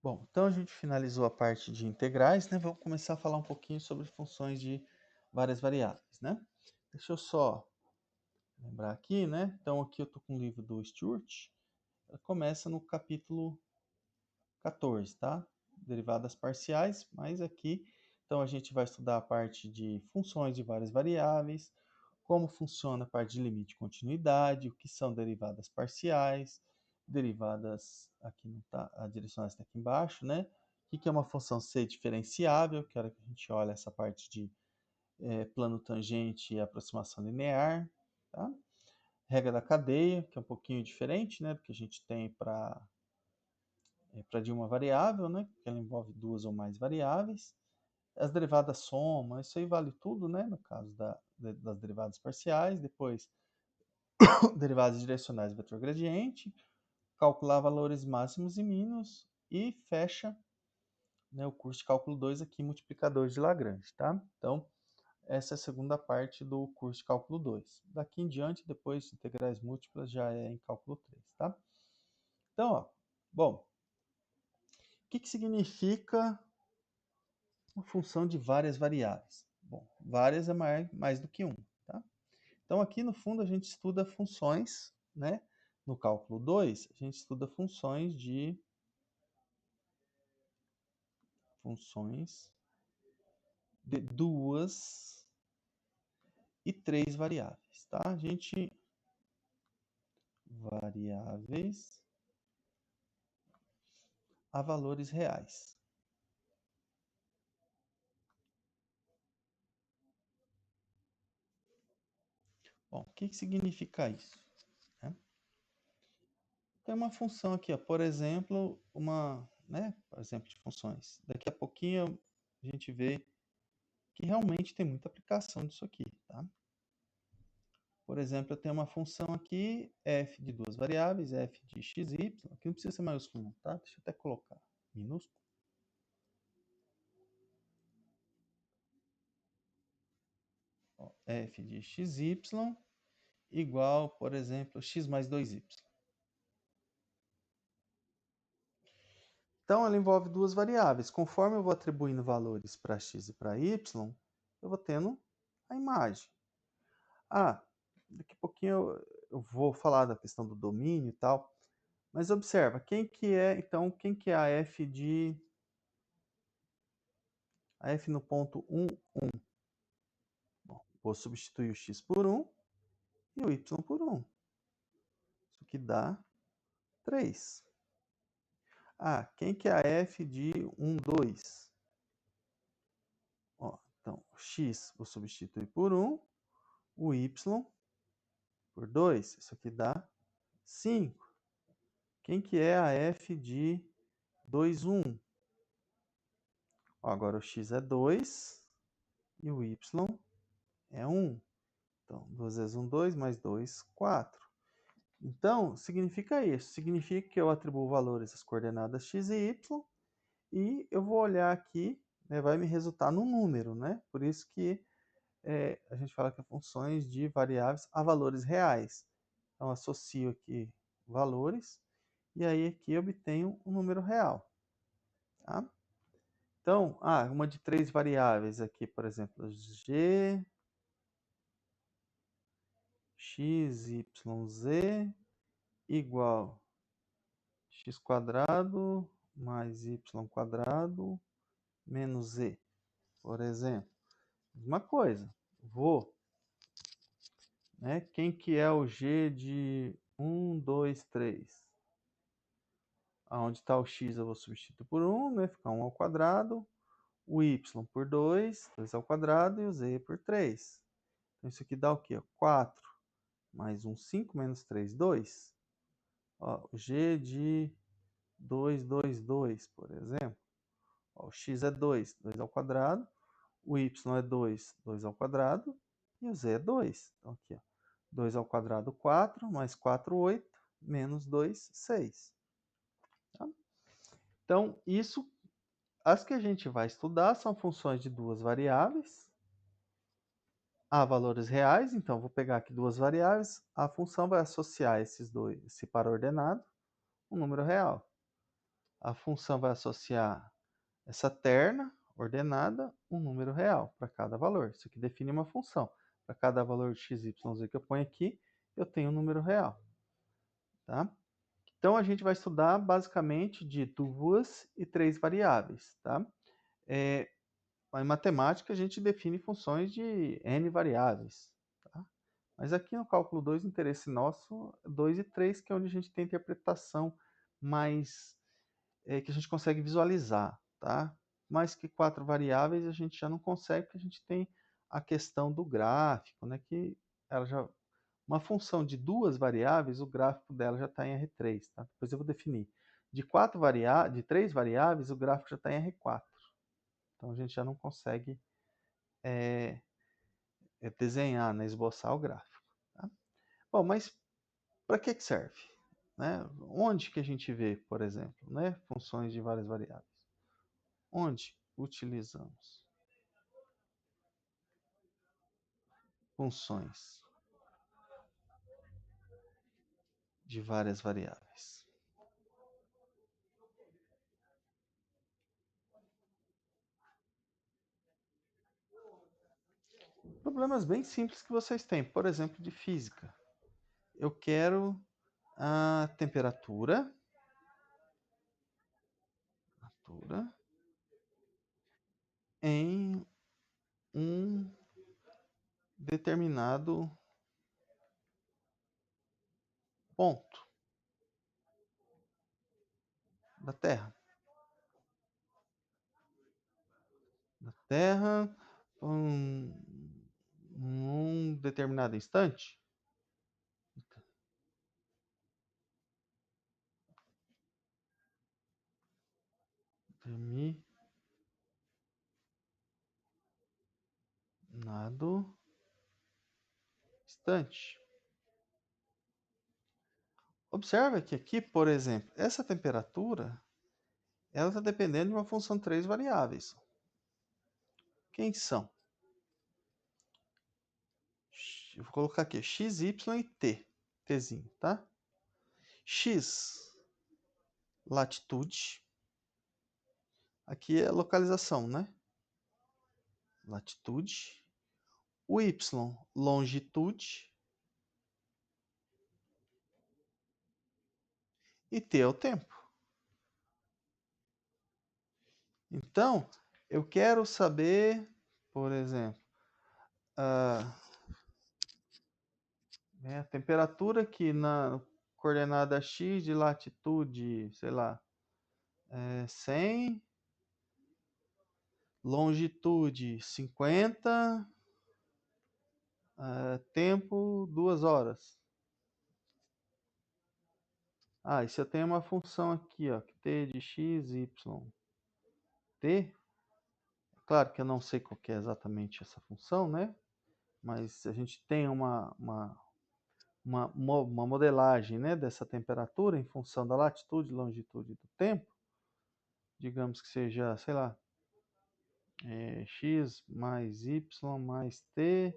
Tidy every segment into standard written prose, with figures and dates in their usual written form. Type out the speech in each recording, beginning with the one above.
Bom, então a gente finalizou a parte de integrais, né? Vamos começar a falar um pouquinho sobre funções de várias variáveis, né? Deixa eu só lembrar aqui, né? Então aqui eu estou com o livro do Stewart. Ela começa no capítulo 14, tá? Derivadas parciais, mas aqui, então a gente vai estudar a parte de funções de várias variáveis, como funciona a parte de limite e continuidade, o que são derivadas parciais, derivadas, aqui não tá, a direcionais está aqui embaixo, né? O que é uma função C diferenciável, que é a hora que a gente olha essa parte de plano tangente e aproximação linear, tá? Regra da cadeia, que é um pouquinho diferente, né, do que a gente tem para de uma variável, né, que ela envolve duas ou mais variáveis. As derivadas soma, isso aí vale tudo, né, no caso das derivadas parciais. Depois, derivadas direcionais do vetor gradiente, calcular valores máximos e mínimos e fecha, né, o curso de cálculo 2 aqui, multiplicadores de Lagrange, tá? Então, essa é a segunda parte do curso de cálculo 2. Daqui em diante, depois, integrais múltiplas já é em cálculo 3, tá? Então, ó, bom, o que significa uma função de várias variáveis? Bom, várias é mais do que um, tá? Então, aqui no fundo, a gente estuda funções, né? No cálculo 2, a gente estuda funções de duas e três variáveis, tá? A gente variáveis a valores reais. Bom, o que significa isso? Né? Tem uma função aqui, ó, por exemplo, por exemplo de funções. Daqui a pouquinho a gente vê que realmente tem muita aplicação disso aqui, tá? Por exemplo, eu tenho uma função aqui, f de duas variáveis, f de x e y. Aqui não precisa ser maiúsculo, não, tá? Deixa eu até colocar minúsculo. Ó, f de xy igual, por exemplo, x mais 2y. Então, ela envolve duas variáveis. Conforme eu vou atribuindo valores para x e para y, eu vou tendo a imagem. Daqui a pouquinho eu vou falar da questão do domínio e tal. Mas observa, quem que é a f no ponto 1, 1? Bom, vou substituir o x por 1 e o y por 1. Isso aqui dá 3. Quem que é a f de 1, 2? Então, x vou substituir por 1, o y por 2. Isso aqui dá 5. Quem que é a f de 2, 1? Agora o x é 2 e o y é 1. Então, 2 vezes 1, 2, mais 2, 4. Então, significa isso. Significa que eu atribuo valores às coordenadas x e y e eu vou olhar aqui, né, vai me resultar num número, né? Por isso que a gente fala que é funções de variáveis a valores reais. Então, associo aqui valores e aí aqui eu obtenho um número real. Tá? Então, uma de três variáveis aqui, por exemplo, g, x, y, z igual x quadrado mais y quadrado menos z, por exemplo. Mesma coisa, né? Quem que é o g de 1, 2, 3? Onde está o x eu vou substituir por 1, né? Fica 1 ao quadrado. O y por 2, 2 ao quadrado, e o z por 3. Então, isso aqui dá o quê? 4 mais 1, 5, menos 3, 2. O g de 2, 2, 2, por exemplo. O x é 2, 2 ao quadrado. O y é 2, 2 ao quadrado. E o z é 2. Então, aqui, ó, 2 ao quadrado, 4, mais 4, 8, menos 2, 6. Tá? Então, as que a gente vai estudar são funções de duas variáveis a valores reais. Então, vou pegar aqui duas variáveis. A função vai associar esse par ordenado, um número real. A função vai associar essa terna ordenada, um número real para cada valor. Isso aqui define uma função. Para cada valor de x, y, z que eu ponho aqui, eu tenho um número real. Tá? Então, a gente vai estudar basicamente de 2 e 3 variáveis. Tá? Em matemática, a gente define funções de n variáveis. Tá? Mas aqui no cálculo 2, o interesse nosso é 2 e 3, que é onde a gente tem a interpretação mais que a gente consegue visualizar. Tá? Mais que 4 variáveis, a gente já não consegue, porque a gente tem a questão do gráfico, né, que ela já uma função de 2 variáveis, o gráfico dela já está em R3, tá? Depois eu vou definir. De 3 variáveis, o gráfico já está em R4. Então a gente já não consegue desenhar, né, esboçar o gráfico. Tá? Bom, mas para que serve? Né? Onde que a gente vê, por exemplo, né, funções de várias variáveis? Onde utilizamos funções de várias variáveis? Problemas bem simples que vocês têm, por exemplo, de física. Eu quero a temperatura em um determinado ponto da Terra. Da Terra, um determinado instante. Determinado instante. Observa que aqui, por exemplo, essa temperatura, ela está dependendo de uma função de 3 variáveis. Quem são? Eu vou colocar aqui x, y e t. Tzinho, tá? X, latitude. Aqui é localização, né? Latitude. O y, longitude. E t é o tempo. Então, eu quero saber, por exemplo, a temperatura aqui na coordenada x de latitude, sei lá, 100, longitude 50, tempo 2 horas. E se eu tenho uma função aqui, ó, que t de x, y, t, claro que eu não sei qual que é exatamente essa função, né? Mas a gente tem uma modelagem, né, dessa temperatura em função da latitude, longitude e do tempo. Digamos que seja, sei lá, x mais y mais t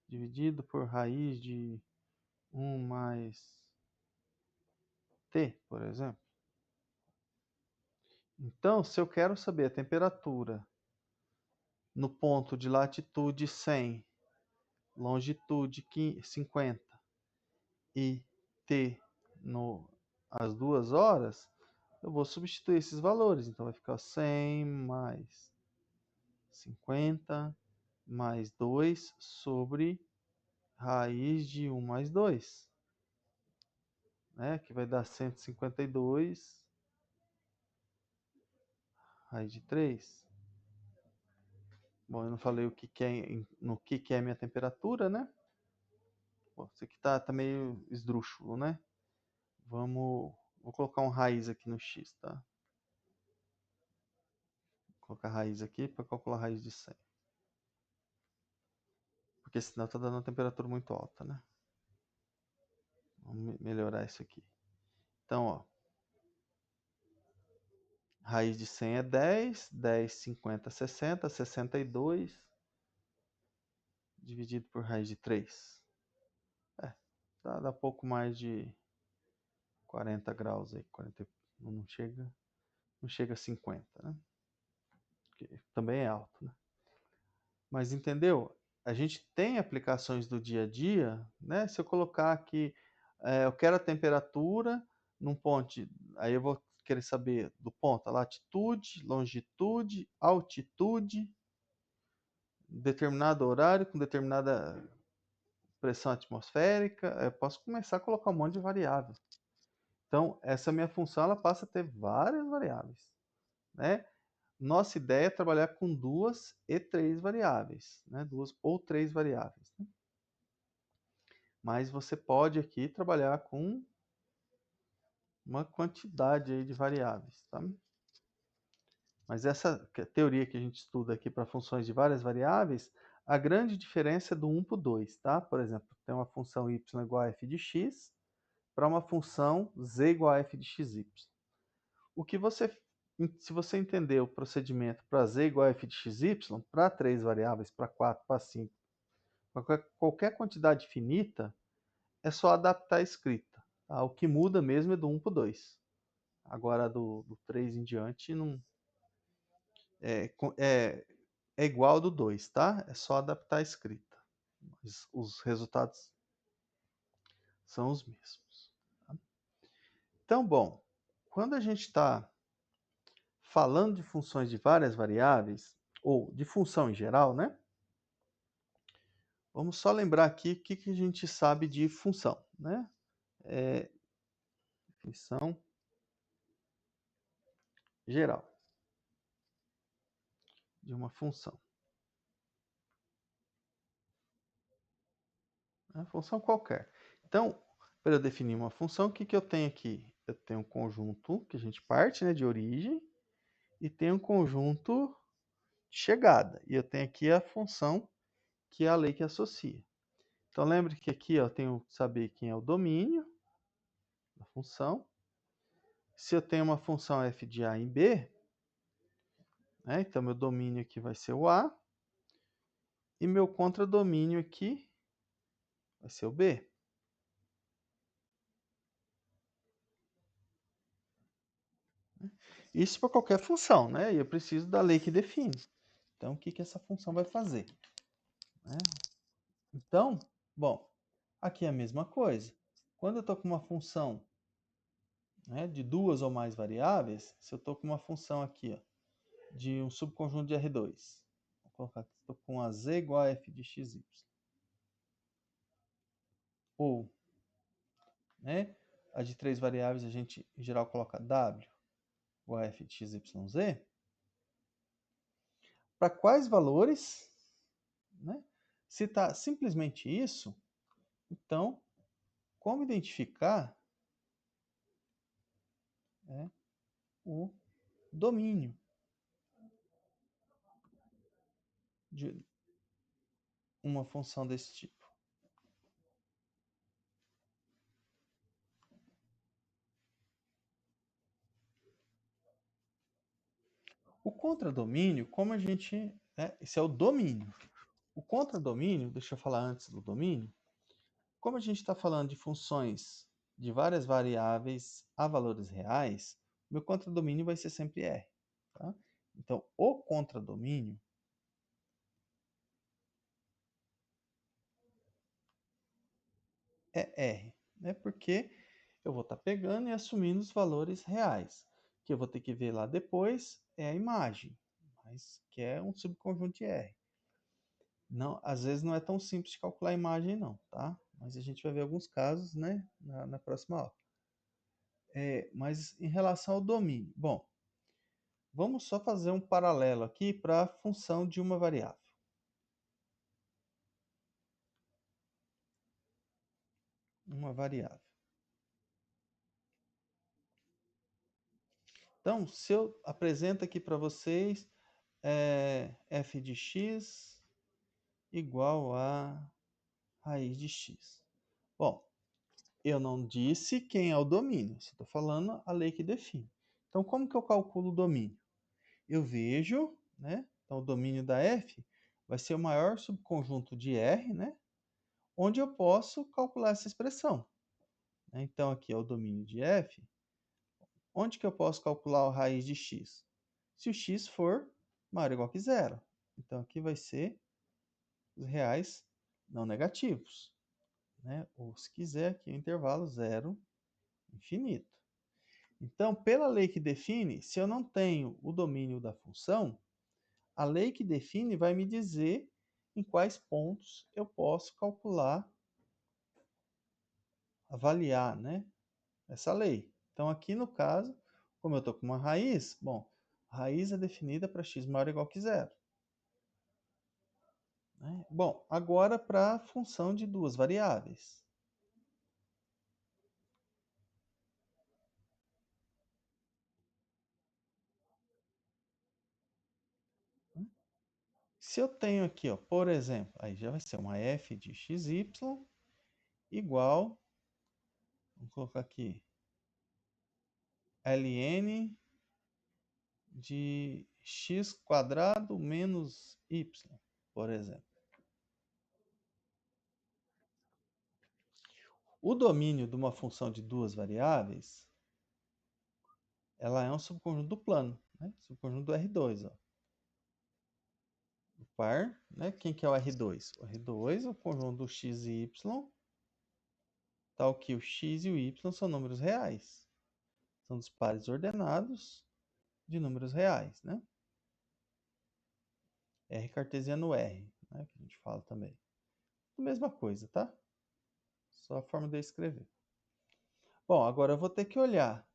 dividido por raiz de 1 mais t, por exemplo. Então, se eu quero saber a temperatura no ponto de latitude 100, longitude 50 e t às 2 horas, eu vou substituir esses valores. Então vai ficar 100 mais 50 mais 2 sobre raiz de 1 mais 2, né? Que vai dar 152 raiz de 3. Bom, eu não falei no que é minha temperatura, né? Bom, isso aqui tá meio esdrúxulo, né? Vou colocar um raiz aqui no x, tá? Vou colocar raiz aqui para calcular a raiz de 100. Porque senão tá dando uma temperatura muito alta, né? Vamos melhorar isso aqui. Então, ó. Raiz de 100 é 10, 10, 50, 60, 62, dividido por raiz de 3. Dá pouco mais de 40 graus aí, 40, não chega. não chega a 50, né? Que também é alto, né? Mas entendeu? A gente tem aplicações do dia a dia, né? Se eu colocar aqui, eu quero a temperatura num ponto, aí eu vou querer saber do ponto, a latitude, longitude, altitude, determinado horário com determinada pressão atmosférica, eu posso começar a colocar um monte de variáveis. Então, essa minha função ela passa a ter várias variáveis, né? Nossa ideia é trabalhar com 2 e 3 variáveis, né? 2 ou 3 variáveis, né? Mas você pode aqui trabalhar com uma quantidade aí de variáveis, tá? Mas essa teoria que a gente estuda aqui para funções de várias variáveis, a grande diferença é do 1 para o 2, tá? Por exemplo, tem uma função y igual a f de x para uma função z igual a f de xy. O que você, se você entender o procedimento para z igual a f de xy, para 3 variáveis, para 4, para 5, para qualquer quantidade finita, é só adaptar a escrita. Tá? O que muda mesmo é do 1 para o 2. Agora, do 3 em diante, não, é igual ao do 2, tá? É só adaptar a escrita. Mas os resultados são os mesmos. Tá? Então, bom, quando a gente está falando de funções de várias variáveis, ou de função em geral, né? Vamos só lembrar aqui o que a gente sabe de função, né? Definição geral de uma função. Uma função qualquer. Então, para eu definir uma função, o que eu tenho aqui? Eu tenho um conjunto que a gente parte, né, de origem, e tenho um conjunto de chegada. E eu tenho aqui a função que é a lei que associa. Então, lembre que aqui eu tenho que saber quem é o domínio da função. Se eu tenho uma função f de a em b, né, então meu domínio aqui vai ser o a, e meu contradomínio aqui vai ser o b. Isso para qualquer função, né? E eu preciso da lei que define. Então, o que essa função vai fazer? Né? Então, bom, aqui é a mesma coisa. Quando eu estou com uma função, né, de 2 ou mais variáveis, se eu estou com uma função aqui, ó, de um subconjunto de R2, vou colocar aqui, estou com a z igual a f de xy. Ou, né, a de 3 variáveis a gente, em geral, coloca w igual a f de xyz. Para quais valores, né? Se está simplesmente isso, então, como identificar, né, o domínio de uma função desse tipo? O contradomínio, como a gente... esse é o domínio. O contradomínio, deixa eu falar antes do domínio, como a gente está falando de funções de várias variáveis a valores reais, meu contradomínio vai ser sempre R. Tá? Então, o contradomínio é R, né? Porque eu vou estar pegando e assumindo os valores reais. O que eu vou ter que ver lá depois é a imagem, mas que é um subconjunto de R. Não, às vezes não é tão simples de calcular a imagem não, tá? Mas a gente vai ver alguns casos, né, na próxima aula. Mas em relação ao domínio, bom, vamos só fazer um paralelo aqui para a função de uma variável. Uma variável. Então, se eu apresento aqui para vocês f de x igual a raiz de x. Bom, eu não disse quem é o domínio, só estou falando a lei que define. Então, como que eu calculo o domínio? Eu vejo, né? Então, o domínio da f vai ser o maior subconjunto de R, né? Onde eu posso calcular essa expressão. Então, aqui é o domínio de f, onde que eu posso calcular a raiz de x? Se o x for maior ou igual que zero. Então, aqui vai ser os reais não negativos, né? Ou, se quiser, aqui o intervalo 0, infinito. Então, pela lei que define, se eu não tenho o domínio da função, a lei que define vai me dizer em quais pontos eu posso calcular, avaliar, né, essa lei. Então, aqui no caso, como eu estou com uma raiz, bom, a raiz é definida para x maior ou igual que zero. Né? Bom, agora para a função de duas variáveis. Se eu tenho aqui, ó, por exemplo, aí já vai ser uma f de xy igual, vamos colocar aqui, ln de x quadrado menos y, por exemplo. O domínio de uma função de duas variáveis, ela é um subconjunto do plano, né? Subconjunto do R2, ó. O par, né? Quem que é o R2? O R2 é o conjunto do x e y, tal que o x e o y são números reais. São dos pares ordenados de números reais, né? R cartesiano R, né? Que a gente fala também. A mesma coisa, tá? Só a forma de eu escrever. Bom, agora eu vou ter que olhar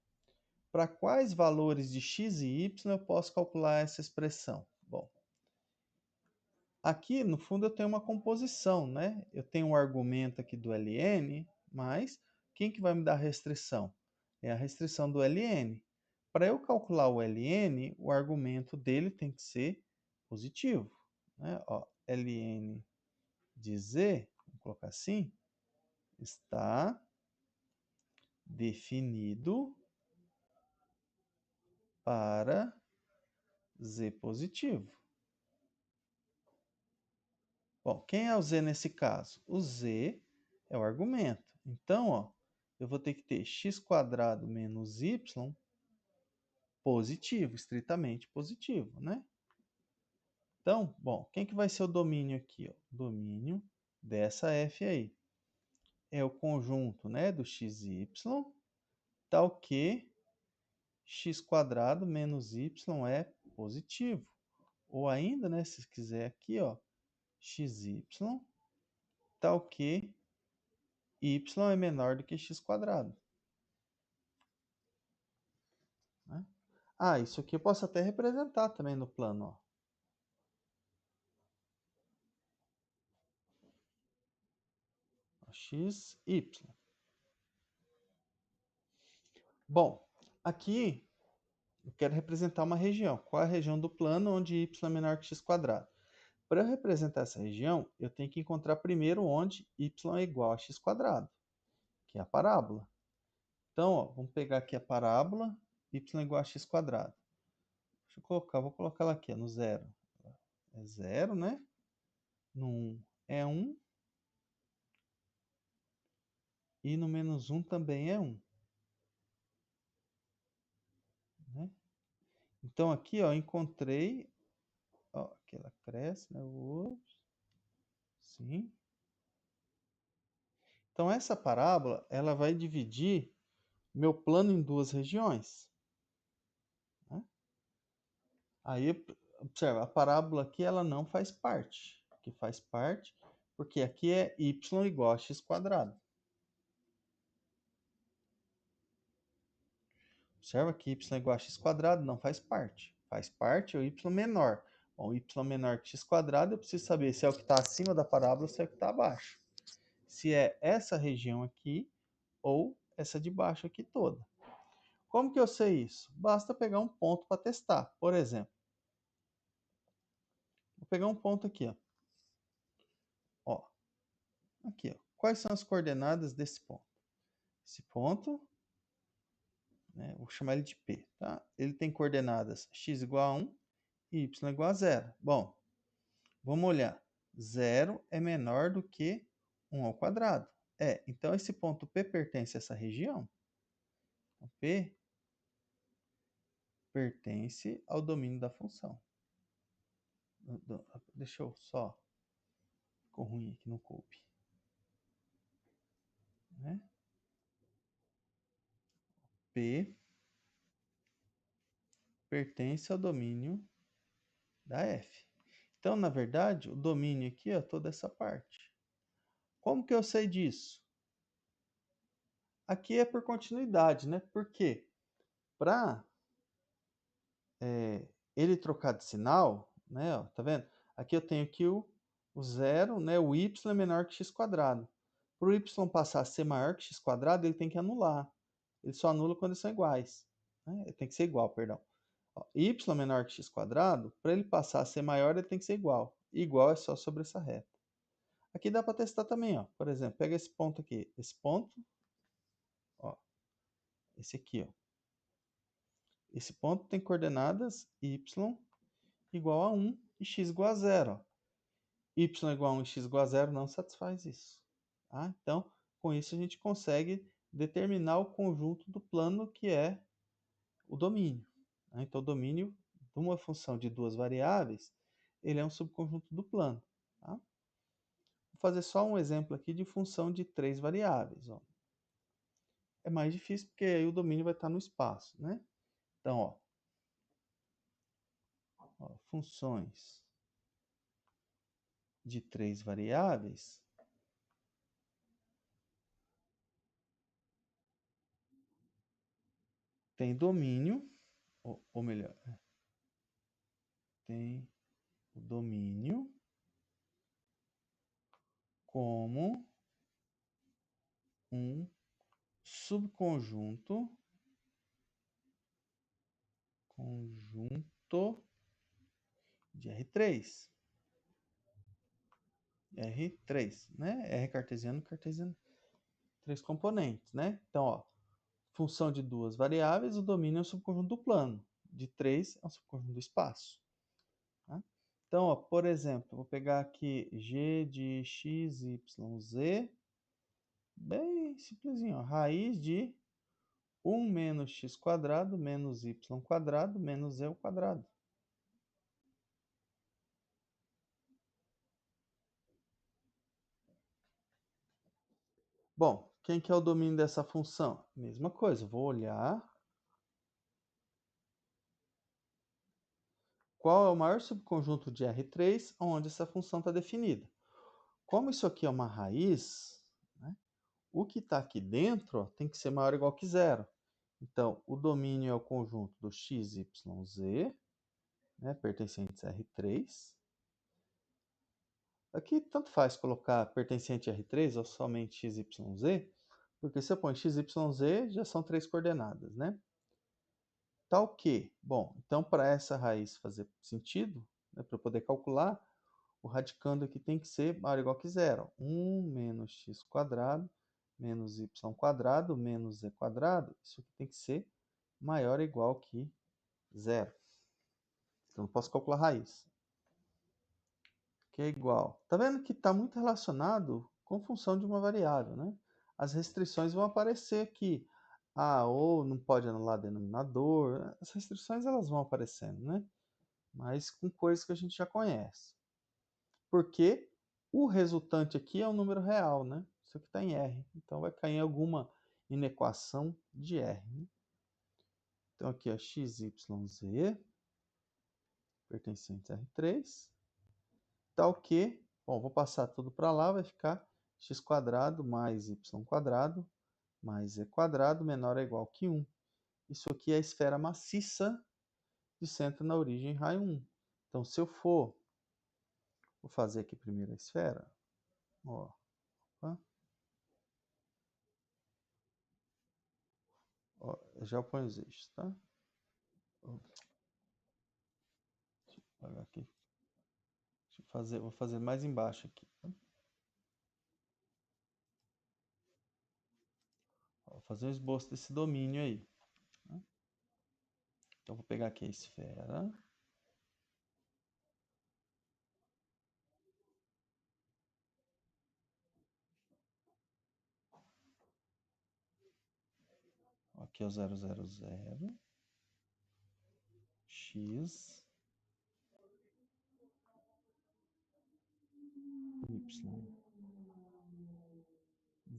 para quais valores de x e y eu posso calcular essa expressão. Bom, aqui no fundo eu tenho uma composição, né? Eu tenho um argumento aqui do ln, mas quem que vai me dar a restrição? É a restrição do ln. Para eu calcular o ln, o argumento dele tem que ser positivo. Né? Ó, ln de z, vamos colocar assim, está definido para z positivo. Bom, quem é o z nesse caso? O z é o argumento. Então, ó, eu vou ter que ter x² menos y positivo, estritamente positivo, né? Então, bom, quem que vai ser o domínio aqui? Ó? O domínio dessa f aí. É o conjunto, né, do x e y, tal que x² menos y é positivo. Ou ainda, né, se quiser aqui, ó, xy, tal que y é menor do que x². Né? Ah, isso aqui eu posso até representar também no plano. Ó. X, y. Bom, aqui eu quero representar uma região. Qual é a região do plano onde y é menor que x²? Para eu representar essa região, eu tenho que encontrar primeiro onde y é igual a x², que é a parábola. Então, ó, vamos pegar aqui a parábola, y é igual a x². Deixa eu colocar, vou colocar ela aqui, ó, no zero. É zero, né? No 1 é 1. E no menos 1 também é 1. Né? Então, aqui, ó, encontrei... Ó, aqui ela cresce, né? Sim. Então, essa parábola, ela vai dividir meu plano em duas regiões. Né? Aí, observa, a parábola aqui, ela não faz parte. Aqui faz parte, porque aqui é y igual a x². Observa que y igual a x², não faz parte. Faz parte o y menor. Bom, y menor que x², eu preciso saber se é o que está acima da parábola ou se é o que está abaixo. Se é essa região aqui ou essa de baixo aqui toda. Como que eu sei isso? Basta pegar um ponto para testar. Por exemplo, vou pegar um ponto aqui. Ó. Aqui, ó. Quais são as coordenadas desse ponto? Esse ponto, né, vou chamar ele de P. Tá? Ele tem coordenadas x igual a 1 e y igual a 0. Bom, vamos olhar. 0 é menor do que 1 ao quadrado. Então esse ponto P pertence a essa região. Então, P pertence ao domínio da função. Deixa eu só... Ficou ruim aqui, não coube. Né? P pertence ao domínio da F. Então, na verdade, o domínio aqui é toda essa parte. Como que eu sei disso? Aqui é por continuidade, né? Por quê? Para ele trocar de sinal, né? Ó, tá vendo? Aqui eu tenho aqui o zero, né? O y é menor que x quadrado. Para o y passar a ser maior que x quadrado, ele tem que anular. Ele só anula quando eles são iguais. Né? Ele tem que ser igual, perdão. Ó, y menor que x quadrado, para ele passar a ser maior, ele tem que ser igual. Igual é só sobre essa reta. Aqui dá para testar também, ó. Por exemplo, pega esse ponto aqui. Esse ponto, ó. Esse aqui, ó. Esse ponto tem coordenadas y igual a 1 e x igual a 0. Y igual a 1 e x igual a 0 não satisfaz isso. Tá? Então, com isso a gente consegue determinar o conjunto do plano que é o domínio. Tá? Então, o domínio de uma função de duas variáveis, ele é um subconjunto do plano. Tá? Vou fazer só um exemplo aqui de função de três variáveis. Ó. É mais difícil porque aí o domínio vai estar no espaço. Né? Então, funções de três variáveis tem domínio, ou melhor, tem o domínio como um subconjunto de R3. R3, né? R cartesiano, cartesiano, três componentes, né? Então, ó, função de duas variáveis, o domínio é um subconjunto do plano. De 3 é um subconjunto do espaço. Tá? Então, ó, por exemplo, eu vou pegar aqui g de x, y, z. Bem simplesinho, ó, raiz de 1 menos x quadrado menos y quadrado menos z ao quadrado. Bom, quem que é o domínio dessa função? Mesma coisa, vou olhar qual é o maior subconjunto de R3 onde essa função está definida. Como isso aqui é uma raiz, né, o que está aqui dentro ó, tem que ser maior ou igual que zero. Então, o domínio é o conjunto do x, y, z, né, pertencentes a R3. Aqui tanto faz colocar pertencente a R3 ou somente x, y, z, porque se eu põe x, y, z, já são três coordenadas, né? Tal que, bom, então para essa raiz fazer sentido, né, para eu poder calcular, o radicando aqui tem que ser maior ou igual que zero. 1 menos x quadrado menos y quadrado menos z quadrado, isso aqui tem que ser maior ou igual que zero. Então, eu não posso calcular a raiz. Que é igual. Tá vendo que está muito relacionado com função de uma variável, né? As restrições vão aparecer aqui. Ah, ou não pode anular denominador. As restrições elas vão aparecendo, né? Mas com coisas que a gente já conhece. Porque o resultante aqui é um número real, né? Isso aqui está em R. Então vai cair em alguma inequação de R. Né? Então aqui é x, y, z pertencentes a R3. Tal que, bom, vou passar tudo para lá, vai ficar x quadrado mais y quadrado mais z quadrado menor ou igual que 1. Isso aqui é a esfera maciça de centro na origem raio 1. Então, se eu for, vou fazer aqui primeiro a esfera, ó, ó, eu já ponho os eixos, tá? Deixa eu apagar aqui. Vou fazer mais embaixo aqui. Tá? Vou fazer um esboço desse domínio aí. Tá? Então, vou pegar aqui a esfera. Aqui é o 0, 0, 0. X, Y,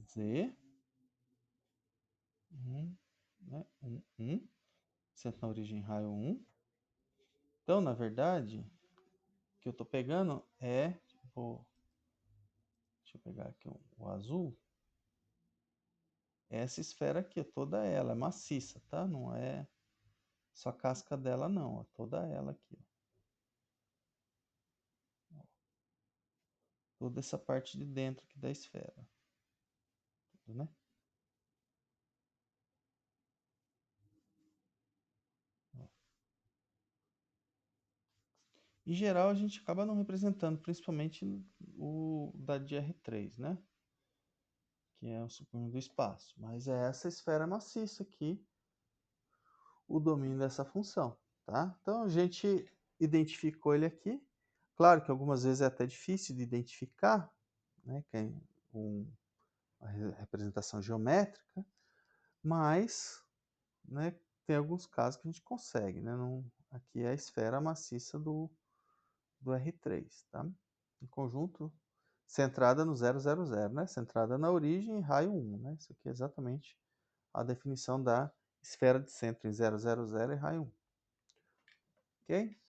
Z, 1, né? 1, centro na origem, raio 1. Então, na verdade, o que eu estou pegando é, tipo, deixa eu pegar aqui o azul, essa esfera aqui, toda ela é maciça, tá? Não é só a casca dela, não, ó, toda ela aqui, ó. Toda essa parte de dentro aqui da esfera, tudo, né? Ó. Em geral, a gente acaba não representando, principalmente o da de R3, né? Que é o subúrbio do espaço. Mas é essa esfera maciça aqui o domínio dessa função, tá? Então a gente identificou ele aqui. Claro que algumas vezes é até difícil de identificar, né? Que é a representação geométrica, mas, né, tem alguns casos que a gente consegue, né? Não, aqui é a esfera maciça do R3, tá? Em conjunto, centrada no 000, né? Centrada na origem, raio 1, né? Isso aqui é exatamente a definição da esfera de centro em 000 e raio 1. Ok?